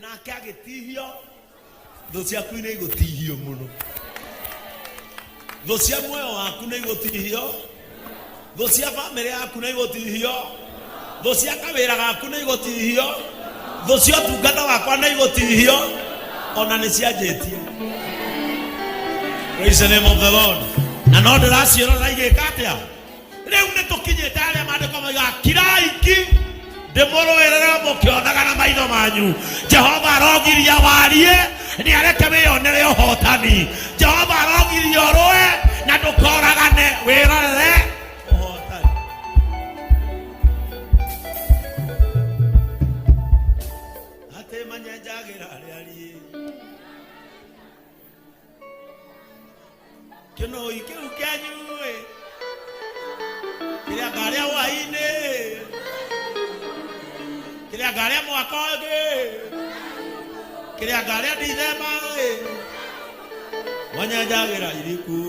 nake agitihio thu ciaku nĩ igũtihio mũno. Thu cia muoyo waku nĩ igũtihio, thu cia famĩlĩ yaku nĩ igũtihio, thu cia kawĩra gaku nĩ igũtihio, thu cia ũtungata wakwa nĩ igũtihio, ona nĩ cianjĩtie. Praise the name of the Lord. Na no ndĩraciĩrora igĩka atĩa. Rĩu nĩ tũkinyĩte arĩa maandĩko mauga kiraiki ndĩmũrũĩrĩre mũkĩonaga na maitho manyu. Jehova arogiria warie nĩ areke wĩonere ũhotani. Jehova arogiria ũrũe na ndũkoragane wĩrorere ũhotani. Atĩ manyenjagĩra rĩariĩ kĩnũi kĩu kĩanyu kĩrĩa ngarĩa hwaĩ-inĩ kĩrĩa ngarĩa mwaka ũngĩ kĩrĩa ngarĩa Dithemba manyenjagĩra iriku.